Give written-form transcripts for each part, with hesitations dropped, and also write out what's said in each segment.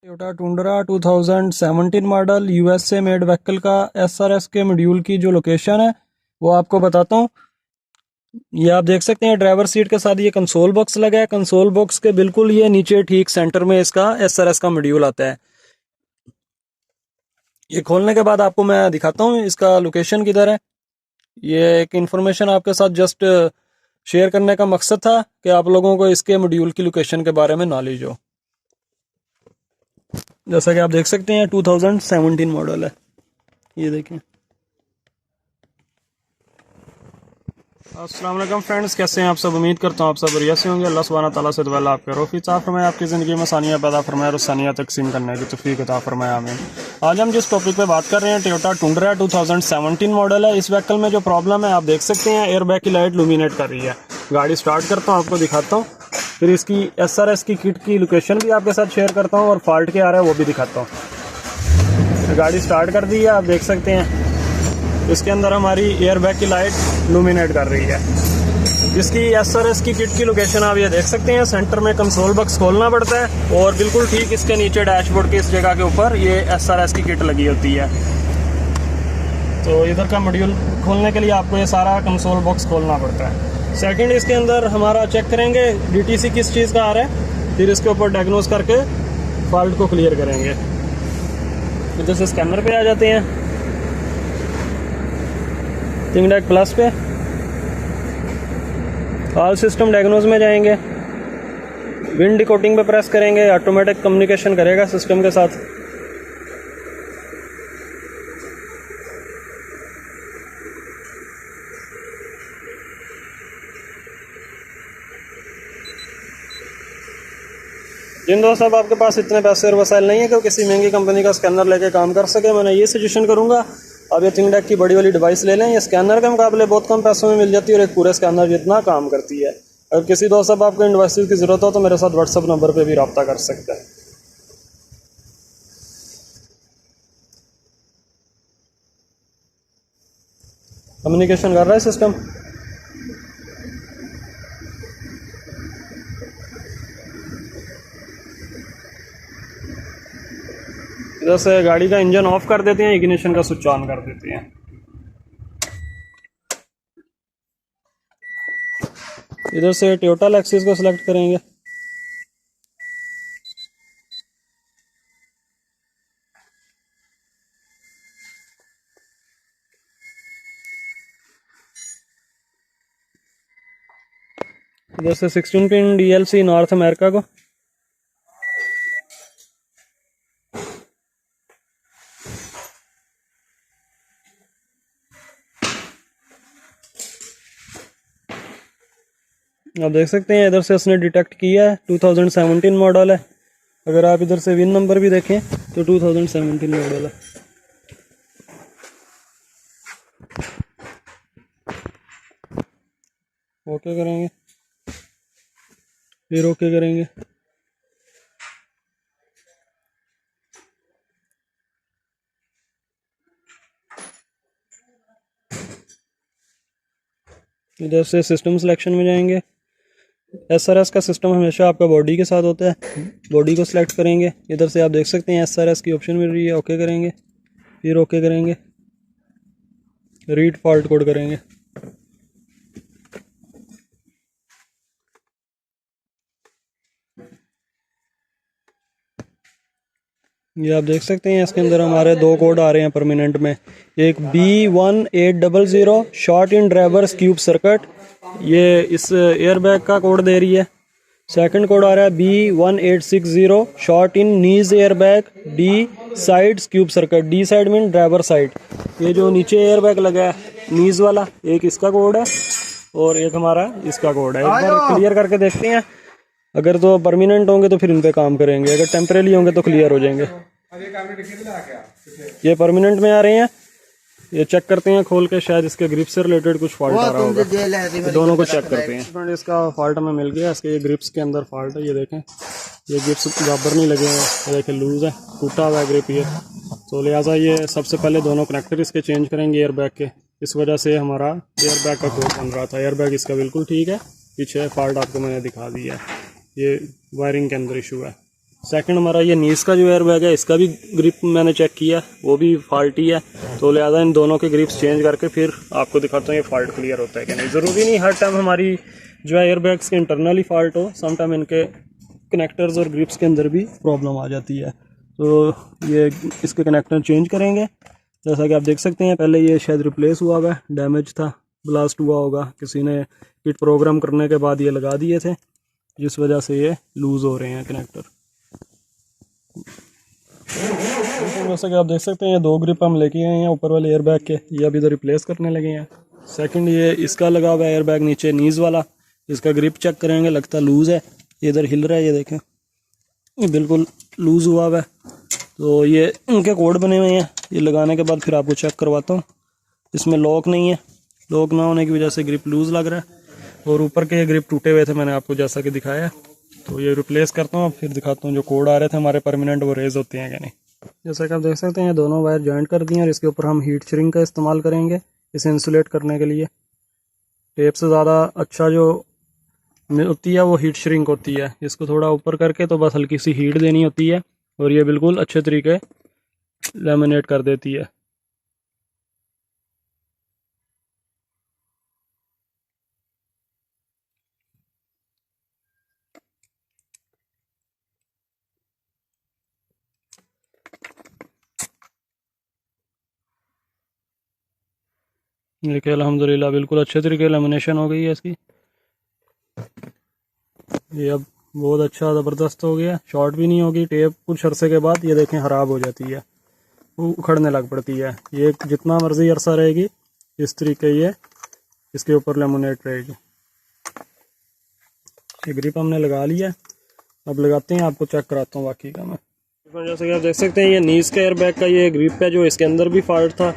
Toyota tundra 2017 model USA made vehicle का SRS के module की जो लोकेशन है वो आपको बताता हूँ। ये आप देख सकते हैं ड्राइवर सीट के साथ ये कंसोल बॉक्स लगा है। कंसोल बॉक्स के बिल्कुल ये नीचे ठीक सेंटर में इसका एसआरएस का मॉड्यूल आता है। ये खोलने के बाद आपको मैं दिखाता हूँ इसका लोकेशन किधर है। ये एक इन्फॉर्मेशन आपके साथ जस्ट शेयर करने का मकसद था कि आप लोगों को इसके मॉड्यूल की लोकेशन के बारे में नॉलेज हो। जैसा कि आप देख सकते हैं 2017 मॉडल है, ये देखें। अस्सलाम वालेकुम फ्रेंड्स, कैसे हैं आप सब। उम्मीद करता हूँ आप सब बढ़िया से होंगे। अल्लाह सुब्हाना तआला से दुआ आपके रोफ़ी ता फरमाए, आपकी ज़िंदगी में सानियाँ पैदा फरमाए और सानियाँ तकसीम करने की तौफीक अता फरमाए, आमीन। आज हम जिस टॉपिक पे बात कर रहे हैं टोयोटा टुंड्रा 2017 मॉडल है। इस व्हीकल में जो प्रॉब्लम है आप देख सकते हैं, एयर बैग की लाइट लुमिनेट कर रही है। गाड़ी स्टार्ट करता हूँ, आपको दिखाता हूँ, फिर इसकी एसआरएस की किट की लोकेशन भी आपके साथ शेयर करता हूँ और फॉल्ट क्या आ रहा है वो भी दिखाता हूँ। गाड़ी स्टार्ट कर दी है, आप देख सकते हैं इसके अंदर हमारी एयर बैग की लाइट लुमिनेट कर रही है। इसकी एसआरएस की किट की लोकेशन आप ये देख सकते हैं। सेंटर में कंसोल बॉक्स खोलना पड़ता है और बिल्कुल ठीक इसके नीचे डैशबोर्ड की इस जगह के ऊपर ये एसआरएस की किट लगी होती है। तो इधर का मॉड्यूल खोलने के लिए आपको ये सारा कंसोल बॉक्स खोलना पड़ता है। सेकंड, इसके अंदर हमारा चेक करेंगे डीटीसी किस चीज़ का आ रहा है, फिर इसके ऊपर डायग्नोज करके फॉल्ट को क्लियर करेंगे। इधर से स्कैनर पे आ जाते हैं, थिंगडेक प्लस पे ऑल सिस्टम डायग्नोज में जाएंगे, विंड डिकोडिंग पे प्रेस करेंगे, ऑटोमेटिक कम्युनिकेशन करेगा सिस्टम के साथ। जिन दोस्त साहब आपके पास इतने पैसे और वसाइल नहीं है कि किसी महंगी कंपनी का स्कैनर लेके काम कर सके, मैंने ये सजेशन करूंगा आप ये थिंगडेक की बड़ी वाली डिवाइस ले लें। ये स्कैनर के मुकाबले बहुत कम पैसों में मिल जाती है और एक पूरे स्कैनर जितना काम करती है। अगर किसी दोस्त साहब आपको इन डिवाइस की ज़रूरत हो तो मेरे साथ व्हाट्सअप नंबर पर भी रब्ता कर सकते हैं। कम्युनिकेशन कर रहा है सिस्टम। इधर से गाड़ी का इंजन ऑफ कर देते हैं, इग्निशन का स्विच ऑन कर देते हैं। इधर से टोयोटा लेक्सिस को सिलेक्ट करेंगे। इधर से 16 पिन डीएलसी नॉर्थ अमेरिका को, आप देख सकते हैं इधर से उसने डिटेक्ट किया है। 2017 मॉडल है। अगर आप इधर से विन नंबर भी देखें तो 2017 मॉडल है। ओके करेंगे, फिर ओके करेंगे। इधर से सिस्टम सिलेक्शन में जाएंगे। एसआरएस का सिस्टम हमेशा आपका बॉडी के साथ होता है, बॉडी को सिलेक्ट करेंगे। इधर से आप देख सकते हैं एसआरएस की ऑप्शन मिल रही है, ओके करेंगे, फिर ओके करेंगे, रीड फॉल्ट कोड करेंगे। ये आप देख सकते हैं इसके अंदर हमारे दो कोड आ रहे हैं परमानेंट में। एक B1800 short in driver's squib circuit, ये इस एयर बैग का कोड दे रही है। सेकंड कोड आ रहा है B1860 short in knee air bag D side's squib circuit. D side mean driver side. ये जो नीचे एयर बैग लगा है नीज वाला, एक इसका कोड है और एक हमारा इसका कोड है। एक बार क्लियर करके देखते हैं। अगर तो परमानेंट होंगे तो फिर इन पे काम करेंगे, अगर टेम्परेरी होंगे तो क्लियर हो जाएंगे। ये परमानेंट में आ रहे हैं, ये चेक करते हैं खोल के, शायद इसके ग्रिप से रिलेटेड कुछ फॉल्ट आ रहा होगा। दोनों को चेक करते हैं। इसका फॉल्ट हमें मिल गया, इसके ये ग्रिप्स के अंदर फॉल्ट है। ये देखें, ये ग्रिप्स बराबर नहीं लगे हैं, ये देखें लूज है, टूटा हुआ है ग्रिप ये। तो लिहाजा ये सबसे पहले दोनों कनेक्टर इसके चेंज करेंगे एयर बैग के। इस वजह से हमारा एयर बैग का कोड बन रहा था। एयर बैग इसका बिल्कुल ठीक है, पीछे फॉल्ट आपको मैंने दिखा दिया है, ये वायरिंग के अंदर इशू है। सेकंड हमारा ये नीस का जो एयर बैग है, इसका भी ग्रिप मैंने चेक किया, वो भी फॉल्टी है। तो लिहाजा इन दोनों के ग्रिप्स चेंज करके फिर आपको दिखाता हूँ ये फॉल्ट क्लियर होता है कि नहीं। ज़रूरी नहीं हर टाइम हमारी जो है एयर बैग्स के इंटरनली फॉल्ट हो, सम टाइम इनके कनेक्टर्स और ग्रिप्स के अंदर भी प्रॉब्लम आ जाती है। तो ये इसके कनेक्टर चेंज करेंगे। जैसा कि आप देख सकते हैं, पहले ये शायद रिप्लेस हुआ हुआ है, डैमेज था, ब्लास्ट हुआ होगा, किसी ने किट प्रोग्राम करने के बाद ये लगा दिए थे, जिस वजह से ये लूज़ हो रहे हैं कनेक्टर। जैसा कि आप देख सकते हैं, ये 2 ग्रिप हम लेके आए हैं ऊपर वाले एयर बैग के, ये अभी इधर रिप्लेस करने लगे हैं। सेकंड ये इसका लगा हुआ है एयर बैग नीचे नीज वाला, इसका ग्रिप चेक करेंगे, लगता लूज़ है, ये इधर हिल रहा है, ये देखें ये बिल्कुल लूज़ हुआ हुआ है। तो ये इनके कोड बने हुए हैं, ये लगाने के बाद फिर आपको चेक करवाता हूँ। इसमें लॉक नहीं है, लॉक ना होने की वजह से ग्रिप लूज़ लग रहा है, और ऊपर के ये ग्रिप टूटे हुए थे मैंने आपको जैसा कि दिखाया। तो ये रिप्लेस करता हूँ, फिर दिखाता हूँ जो कोड आ रहे थे हमारे परमानेंट, वो रेज होते हैं कि नहीं। जैसा कि आप देख सकते हैं, दोनों वायर जॉइंट कर दिए और इसके ऊपर हम हीट श्रिंक का इस्तेमाल करेंगे इसे इंसुलेट करने के लिए। टेप से ज़्यादा अच्छा जो होती है वो हीट श्रिंक होती है। इसको थोड़ा ऊपर करके तो बस हल्की सी हीट देनी होती है और ये बिल्कुल अच्छे तरीके लैमिनेट कर देती है। देखिए अल्हम्दुलिल्लाह बिल्कुल अच्छे तरीके लेमिनेशन हो गई है इसकी। ये अब बहुत अच्छा ज़बरदस्त हो गया, शॉर्ट भी नहीं होगी। टेप कुछ अरसे के बाद ये देखें ख़राब हो जाती है, वो उखड़ने लग पड़ती है। ये जितना मर्ज़ी अरसा रहेगी इस तरीके ये इसके ऊपर लेमिनेट रहेगी। ये ग्रिप हमने लगा लिया, अब लगाते हैं, आपको चेक कराता हूँ बाकी का मैं। जैसे कि आप देख सकते हैं, ये नीस का एयर बैग का ये ग्रिप है जो इसके अंदर भी फॉल्ट था,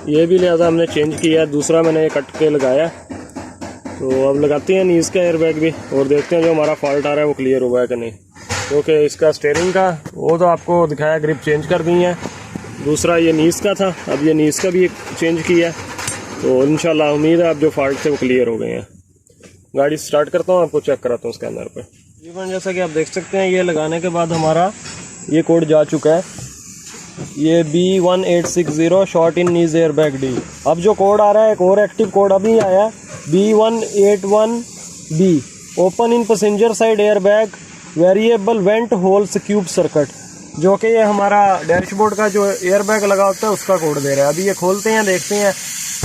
ये भी लिहाजा हमने चेंज किया है, दूसरा मैंने ये कट के लगाया। तो अब लगाते हैं नीस का एयर बैग भी और देखते हैं जो हमारा फॉल्ट आ रहा है वो क्लियर हुआ है कि नहीं। क्योंकि इसका स्टीयरिंग का वो तो आपको दिखाया, ग्रिप चेंज कर दी है। दूसरा ये नीस का था, अब ये नीस का भी एक चेंज किया, तो इंशाल्लाह उम्मीद है अब जो फॉल्ट थे वो क्लियर हो गए हैं। गाड़ी स्टार्ट करता हूँ, आपको चेक कराता हूँ स्कैनर पे। जीवन जैसा कि आप देख सकते हैं, ये लगाने के बाद हमारा ये कोड जा चुका है, ये B1860 short in knee air bag D. अब जो कोड आ रहा है, एक और एक्टिव कोड अभी आया है, B181B open in passenger side air bag variable went holes cube circuit, जो कि ये हमारा डैशबोर्ड का जो एयर बैग लगा होता है उसका कोड दे रहा है। अभी ये खोलते हैं, देखते हैं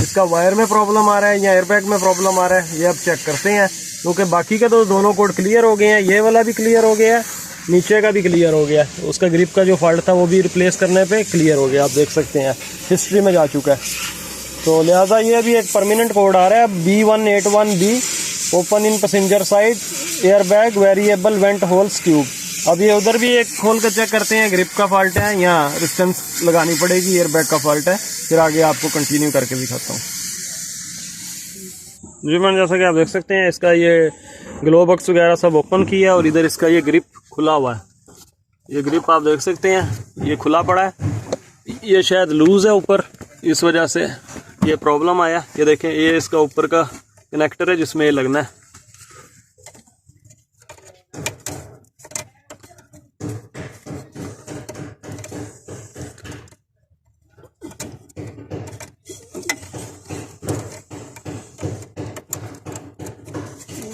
इसका वायर में प्रॉब्लम आ रहा है या एयर बैग में प्रॉब्लम आ रहा है, ये अब चेक करते हैं। क्योंकि बाकी के तो दोनों कोड क्लियर हो गए हैं, ये वाला भी क्लियर हो गया है, नीचे का भी क्लियर हो गया, उसका ग्रिप का जो फॉल्ट था वो भी रिप्लेस करने पे क्लियर हो गया। आप देख सकते हैं हिस्ट्री में जा चुका है। तो लिहाजा ये भी एक परमानेंट कोड आ रहा है, B181B open in passenger side air bag variable went holes cube. अब ये उधर भी एक खोल कर चेक करते हैं, ग्रिप का फॉल्ट है या डिस्टेंस लगानी पड़ेगी, एयर बैग का फॉल्ट है, फिर आगे आपको कंटिन्यू करके दिखाता हूँ। जी मैम, जैसा कि आप देख सकते हैं, इसका ये ग्लो बॉक्स वगैरह सब ओपन किया है और इधर इसका ये ग्रिप खुला हुआ है। ये ग्रिप आप देख सकते हैं, ये खुला पड़ा है, ये शायद लूज़ है ऊपर, इस वजह से ये प्रॉब्लम आया। ये देखें, ये इसका ऊपर का कनेक्टर है जिसमें ये लगना है।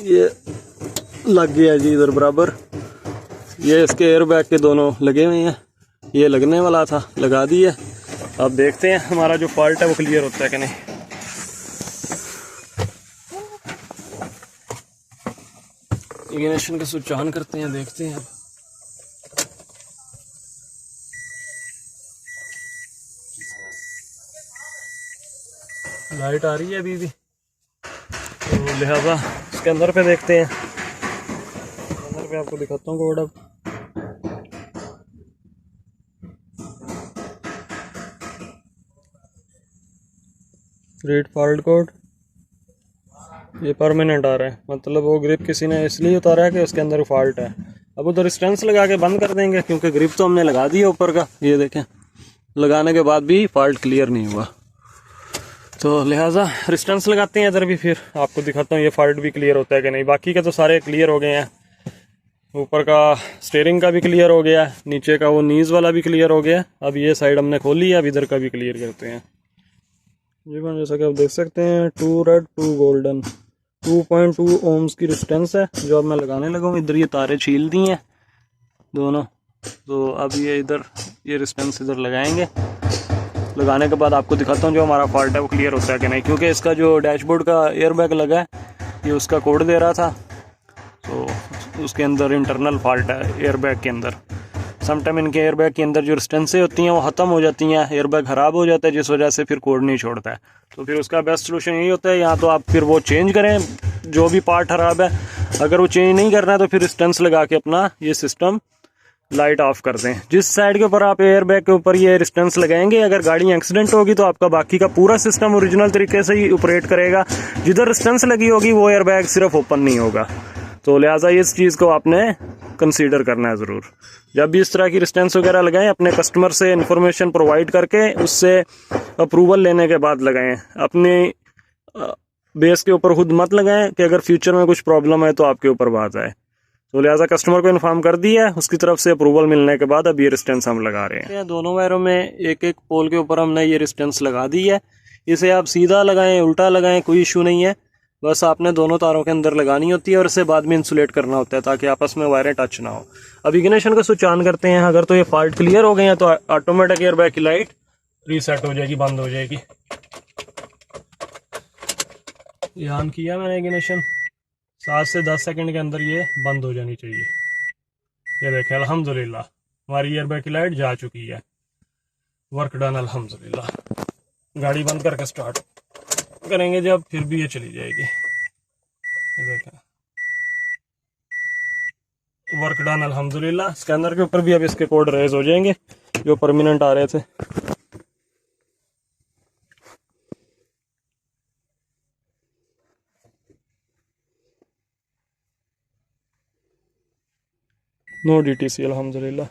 ये लग गया जी इधर बराबर, ये इसके एयर बैग के दोनों लगे हुए हैं, ये लगने वाला था, लगा दिया। अब देखते हैं हमारा जो फॉल्ट है वो क्लियर होता है कि नहीं। इग्निशन का स्विच ऑन करते हैं, देखते हैं। लाइट आ रही है अभी भी, तो लिहाजा इसके अंदर पे देखते हैं। अंदर पे आपको दिखाता हूँ कोड। अब रीड फॉल्ट कोड, ये परमानेंट आ रहा है, मतलब वो ग्रिप किसी ने इसलिए उतारा है कि उसके अंदर फॉल्ट है। अब उधर रेजिस्टेंस लगा के बंद कर देंगे, क्योंकि ग्रिप तो हमने लगा दी है ऊपर का, ये देखें, लगाने के बाद भी फॉल्ट क्लियर नहीं हुआ। तो लिहाजा रेजिस्टेंस लगाते हैं इधर भी, फिर आपको दिखाता हूँ ये फॉल्ट भी क्लियर होता है कि नहीं। बाकी के तो सारे क्लियर हो गए हैं। ऊपर का स्टीयरिंग का भी क्लियर हो गया, नीचे का वो नीज वाला भी क्लियर हो गया। अब ये साइड हमने खोल लिया, अब इधर का भी क्लियर करते हैं। जी मैम, जैसा कि आप देख सकते हैं 2 रेड 2 गोल्डन 2.2 ओम्स की रेजिस्टेंस है जो अब मैं लगाने लगा हूँ। इधर ये तारें छील दी हैं दोनों, तो अब ये इधर ये रेजिस्टेंस इधर लगाएंगे। लगाने के बाद आपको दिखाता हूँ जो हमारा फॉल्ट है वो क्लियर होता है कि नहीं, क्योंकि इसका जो डैशबोर्ड का एयरबैग लगा है ये उसका कोड दे रहा था, तो उसके अंदर इंटरनल फॉल्ट है एयरबैग के अंदर। समटाइम इनके एयरबैग के अंदर जो रेजिस्टेंसें होती हैं वो ख़त्म हो जाती हैं, एयरबैग ख़राब हो जाता है, जिस वजह से फिर कोड नहीं छोड़ता है। तो फिर उसका बेस्ट सोल्यूशन यही होता है, या तो आप फिर वो चेंज करें जो भी पार्ट ख़राब है। अगर वो चेंज नहीं करना है तो फिर रेजिस्टेंस लगा के अपना ये सिस्टम लाइट ऑफ कर दें। जिस साइड के ऊपर आप एयरबैग के ऊपर ये रेजिस्टेंस लगाएंगे, अगर गाड़ी एक्सीडेंट होगी तो आपका बाकी का पूरा सिस्टम ओरिजिनल तरीके से ही ऑपरेट करेगा। जिधर रेजिस्टेंस लगी होगी वो एयरबैग सिर्फ ओपन नहीं होगा। तो लिहाजा इस चीज़ को आपने कंसीडर करना है ज़रूर। जब भी इस तरह की रेजिस्टेंस वगैरह लगाएं, अपने कस्टमर से इन्फॉर्मेशन प्रोवाइड करके उससे अप्रूवल लेने के बाद लगाएं। अपने बेस के ऊपर खुद मत लगाएं कि अगर फ्यूचर में कुछ प्रॉब्लम है तो आपके ऊपर बात आए। तो लिहाजा कस्टमर को इन्फॉर्म कर दिया है, उसकी तरफ से अप्रूवल मिलने के बाद अब ये रेजिस्टेंस हम लगा रहे हैं। दोनों वायरों में एक एक पोल के ऊपर हमने ये रेजिस्टेंस लगा दी है। इसे आप सीधा लगाएं उल्टा लगाएं कोई इशू नहीं है, बस आपने दोनों तारों के अंदर लगानी होती है और इसे बाद में इंसुलेट करना होता है ताकि आपस में वायरें टच ना हो। अब इग्निशन का स्विच ऑन करते हैं। अगर तो ये फॉल्ट क्लियर हो गए हैं तो ऑटोमेटिक एयरबैग की लाइट रीसेट हो जाएगी, बंद हो जाएगी। ये ऑन किया मैंने इग्निशन, 7 से 10 सेकंड के अंदर ये बंद हो जानी चाहिए। ये देखें अल्हम्दुलिल्लाह हमारी एयरबैग की लाइट जा चुकी है। वर्क डन अल्हम्दुलिल्लाह। गाड़ी बंद करके स्टार्ट करेंगे जब, फिर भी ये चली जाएगी। ये देखें वर्क डन अल्हम्दुलिल्लाह। स्कैनर के ऊपर भी अब इसके कोड रेज हो जाएंगे जो परमानेंट आ रहे थे। नो डीटीसी अल्हम्दुलिल्लाह,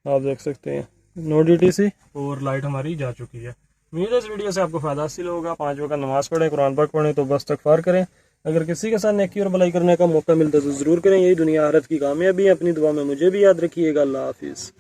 आप देख सकते हैं नो डीटीसी और लाइट हमारी जा चुकी है। उम्मीद है इस वीडियो से आपको फ़ायदा हासिल होगा। 5 वक्त नमाज़ पढ़ें, कुरान पाक पढ़ें, तो बस इस्तग़फ़ार करें। अगर किसी के साथ नेकी और भलाई करने का मौका मिलता है तो ज़रूर करें। यही दुनिया आखिरत की कामयाबी है। अपनी दुआ में मुझे भी याद रखिएगा। अल्लाह हाफिज़।